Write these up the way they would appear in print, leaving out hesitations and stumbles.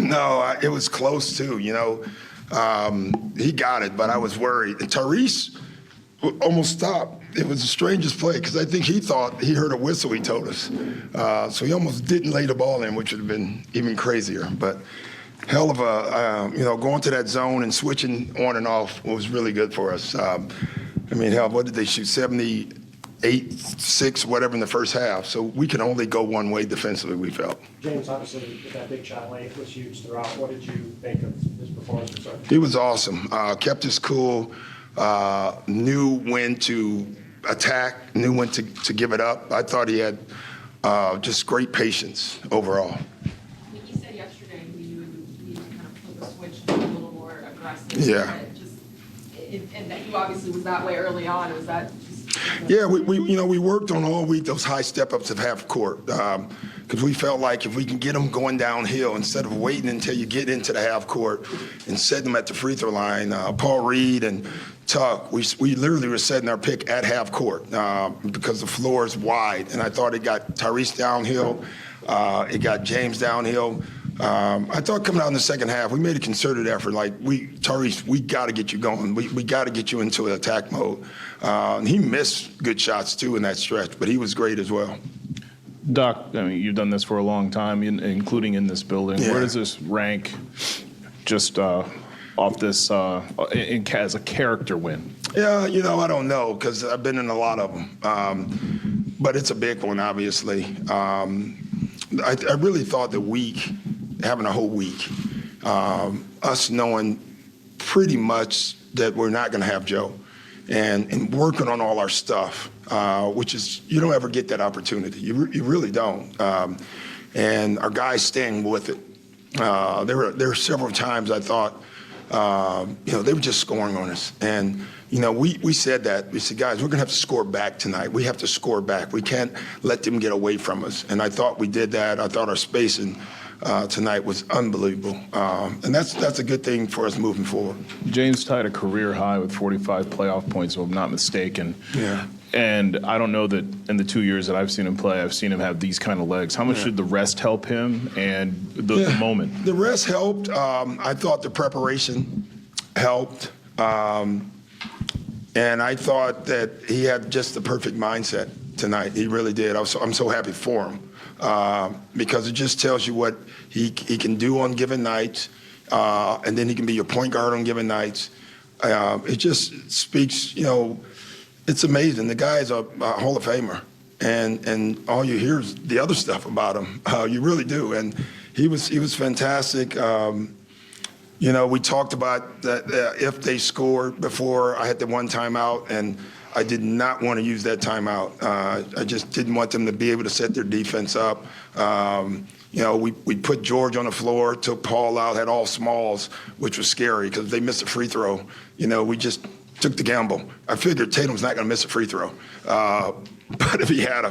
No, it was close too. He got it, but I was worried. And Tyrese almost stopped. It was the strangest play because I think he thought he heard a whistle. He told us, so he almost didn't lay the ball in, which would have been even crazier. But hell of a going to that zone and switching on and off was really good for us. Hell, what did they shoot? 78, 6, whatever in the first half. So we can only go one way defensively, we felt. James, obviously, that big shot late was huge throughout. What did you think of his performance? He was awesome. Kept us cool, knew when to attack, knew when to give it up. I thought he had just great patience overall. You said yesterday you would kind of flip a switch to be a little more aggressive. Yeah. And that you obviously was that way early on. Was that just... Yeah, we worked on all week those high step-ups of half court because we felt like if we can get them going downhill instead of waiting until you get into the half court and set them at the free throw line. Paul Reed and Tuck, we literally were setting our pick at half court because the floor is wide. And I thought it got Tyrese downhill, it got James downhill. I thought coming out in the second half, we made a concerted effort. Like, Tyrese, we got to get you going. We got to get you into an attack mode. He missed good shots, too, in that stretch, but he was great as well. Doc, you've done this for a long time, including in this building. Yeah. Where does this rank just off this as a character win? Yeah, I don't know because I've been in a lot of them. But it's a big one, obviously. I really thought the week, having a whole week, us knowing pretty much that we're not going to have Joe and working on all our stuff, which is, you don't ever get that opportunity. You really don't. And our guys staying with it. There were several times I thought, they were just scoring on us. And, we said that. We said, guys, we're going to have to score back tonight. We have to score back. We can't let them get away from us. And I thought we did that. I thought our spacing tonight was unbelievable. And that's a good thing for us moving forward. James tied a career high with 45 playoff points, if I'm not mistaken. Yeah. And I don't know that in the 2 years that I've seen him play, I've seen him have these kind of legs. How much did the rest help him and the moment? The rest helped. I thought the preparation helped. And I thought that he had just the perfect mindset tonight. He really did. I'm so happy for him because it just tells you what he can do on given nights, and then he can be your point guard on given nights. It just speaks, it's amazing. The guy is a Hall of Famer, and all you hear is the other stuff about him. You really do, and he was fantastic. We talked about that if they scored before. I had the one timeout, and I did not want to use that timeout. I just didn't want them to be able to set their defense up. We put George on the floor, took Paul out, had all smalls, which was scary because if they missed a free throw, we just took the gamble. I figured Tatum's not going to miss a free throw. But if he had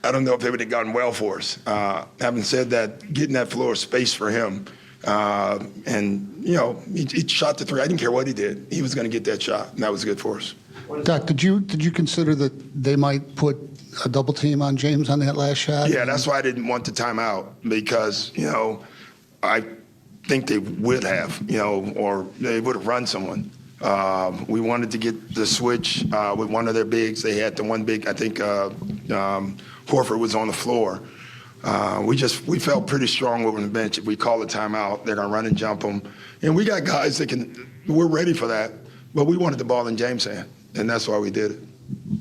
I don't know if it would have gone well for us. Having said that, getting that floor space for him, he shot the three. I didn't care what he did. He was going to get that shot, and that was good for us. Doc, did you consider that they might put a double team on James on that last shot? Yeah, that's why I didn't want the timeout because, I think they would have, or they would have run someone. We wanted to get the switch with one of their bigs. They had the one big, I think Horford was on the floor. We felt pretty strong over the bench. If we call a timeout, they're going to run and jump them. And we got guys that we're ready for that. But we wanted the ball in James' hand, and that's why we did it.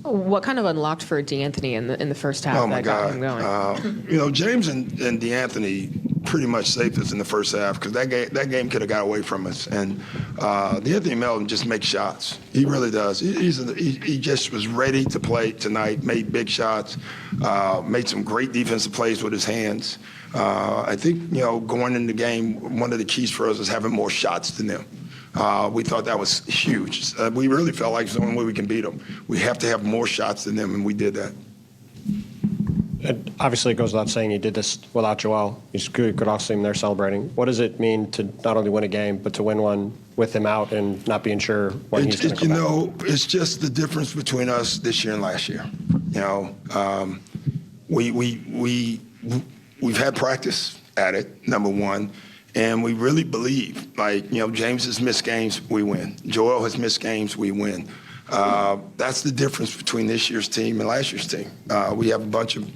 What kind of unlocked for DeAnthony in the first half that got him going? James and DeAnthony pretty much saved us in the first half because that game could have got away from us. And DeAnthony Melton just makes shots. He really does. He just was ready to play tonight, made big shots, made some great defensive plays with his hands. I think, going in the game, one of the keys for us is having more shots than them. We thought that was huge. We really felt like it's the only way we can beat them. We have to have more shots than them, and we did that. And obviously, it goes without saying you did this without Joel. You could also see him there celebrating. What does it mean to not only win a game, but to win one with him out and not being sure when he's going to come back? It's just the difference between us this year and last year. We've had practice at it, number one. And we really believe, like, James has missed games, we win. Joel has missed games, we win. That's the difference between this year's team and last year's team. We have a bunch of,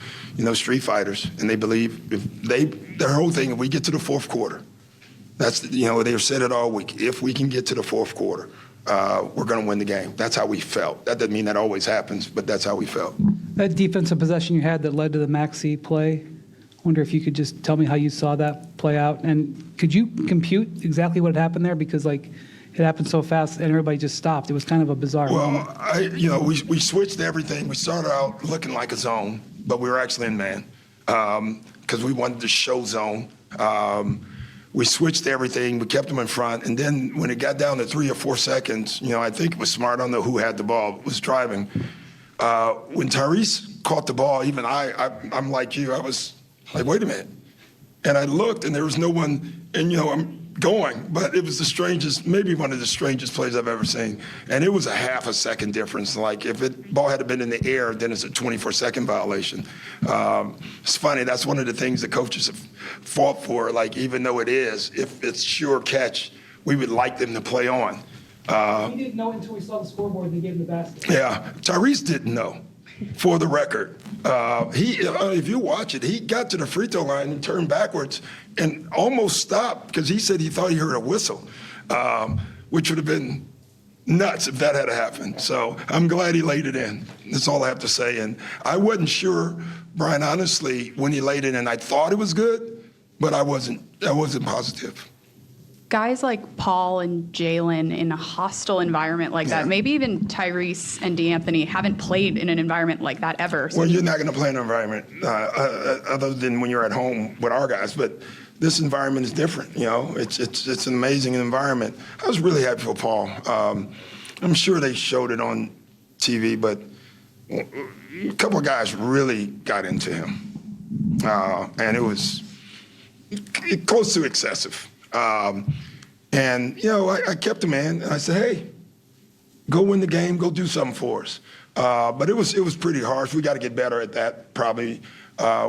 street fighters, and they believe their whole thing, if we get to the fourth quarter, they've said it all week. If we can get to the fourth quarter, we're going to win the game. That's how we felt. That doesn't mean that always happens, but that's how we felt. That defensive possession you had that led to the Maxey play, I wonder if you could just tell me how you saw that play out. And could you compute exactly what happened there? Because, it happened so fast and everybody just stopped. It was kind of a bizarre moment. Well, we switched everything. We started out looking like a zone, but we were actually in man because we wanted to show zone. We switched everything. We kept them in front. And then when it got down to 3 or 4 seconds, I think it was smart. I don't know who had the ball, was driving. When Tyrese caught the ball, even I'm like you. I was like, wait a minute. And I looked, and there was no one. And, I'm going. But it was the strangest, maybe one of the strangest plays I've ever seen. And it was a half a second difference. Like, if it ball had been in the air, then it's a 24-second violation. It's funny. That's one of the things the coaches have fought for. Like, even though it is, if it's sure catch, we would like them to play on. We didn't know until we saw the scoreboard and they gave him the basket. Yeah, Tyrese didn't know. For the record, if you watch it, he got to the free throw line and turned backwards and almost stopped because he said he thought he heard a whistle, which would have been nuts if that had happened. So I'm glad he laid it in. That's all I have to say. And I wasn't sure, Brian, honestly, when he laid it in. I thought it was good, but I wasn't positive. Guys like Paul and Jalen in a hostile environment like that, maybe even Tyrese and DeAnthony haven't played in an environment like that ever. Well, you're not going to play in an environment other than when you're at home with our guys, but this environment is different. It's an amazing environment. I was really happy for Paul. I'm sure they showed it on TV, but a couple of guys really got into him, and it was close to excessive. I kept him in, and I said, hey, go win the game, go do something for us. But it was pretty harsh. We got to get better at that, probably,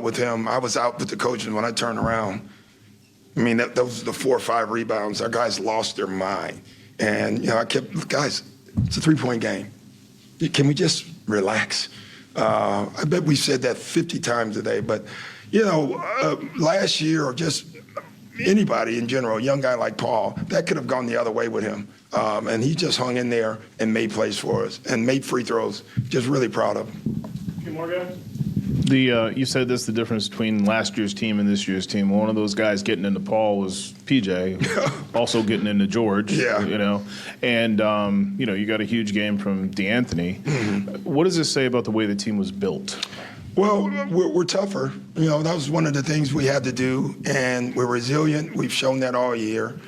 with him. I was out with the coaches when I turned around. I mean, those were the 4 or 5 rebounds. Our guys lost their mind. And, I kept, guys, it's a 3-point game. Can we just relax? I bet we said that 50 times a day. But, last year or just anybody in general, a young guy like Paul, that could have gone the other way with him. And he just hung in there and made plays for us and made free throws. Just really proud of him. A few more guys? You said this, the difference between last year's team and this year's team. One of those guys getting into Paul was PJ, also getting into George. Yeah. And you got a huge game from DeAnthony. Mm-hmm. What does this say about the way the team was built? Well, we're tougher. That was one of the things we had to do, and we're resilient. We've shown that all year.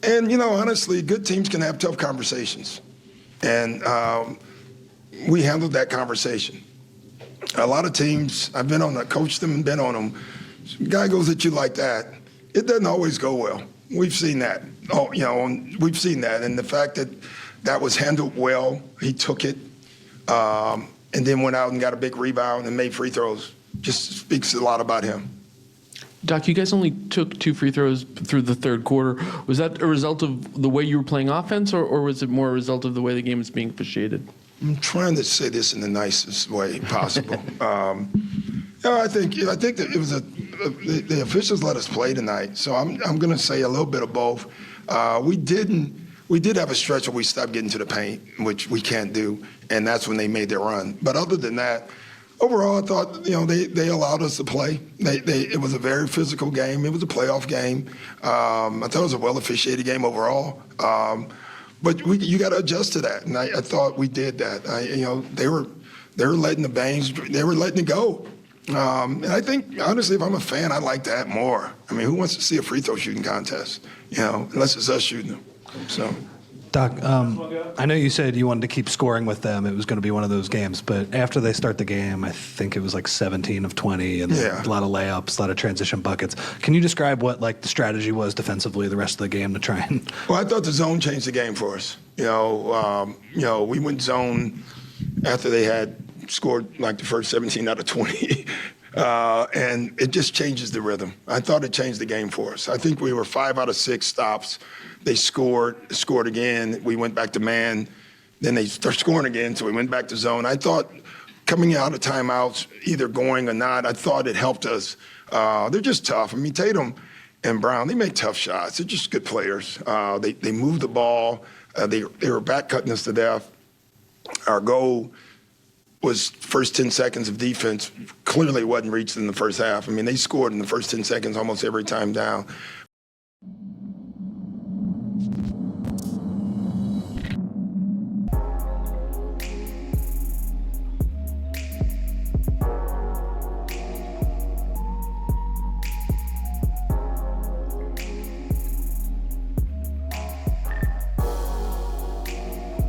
Honestly, good teams can have tough conversations, and we handled that conversation. A lot of teams, I've been on them, coached them and been on them. Guy goes at you like that, it doesn't always go well. We've seen that. We've seen that, and the fact that was handled well, he took it. And then went out and got a big rebound and made free throws. Just speaks a lot about him. Doc, you guys only took 2 free throws through the third quarter. Was that a result of the way you were playing offense, or was it more a result of the way the game was being officiated? I'm trying to say this in the nicest way possible. I think that it was the officials let us play tonight, so I'm going to say a little bit of both. We did have a stretch where we stopped getting to the paint, which we can't do, and that's when they made their run. But other than that, overall, I thought they allowed us to play. It was a very physical game. It was a playoff game. I thought it was a well-officiated game overall. But you got to adjust to that, and I thought we did that. They were letting the bangs, they were letting it go. And I think, honestly, if I'm a fan, I like that more. I mean, who wants to see a free throw shooting contest? Unless it's us shooting them. So, Doc, I know you said you wanted to keep scoring with them. It was going to be one of those games. But after they start the game, I think it was like 17 of 20 and a lot of layups, a lot of transition buckets. Can you describe what the strategy was defensively the rest of the game to try and? Well, I thought the zone changed the game for us. We went zone after they had scored like the first 17 out of 20. And it just changes the rhythm. I thought it changed the game for us. I think we were 5 out of 6 stops. They scored again. We went back to man. Then they started scoring again, so we went back to zone. I thought coming out of timeouts, either going or not, I thought it helped us. They're just tough. I mean, Tatum and Brown, they make tough shots. They're just good players. They move the ball. They were back cutting us to death. Our goal was first 10 seconds of defense clearly wasn't reached in the first half. I mean, they scored in the first 10 seconds almost every time down.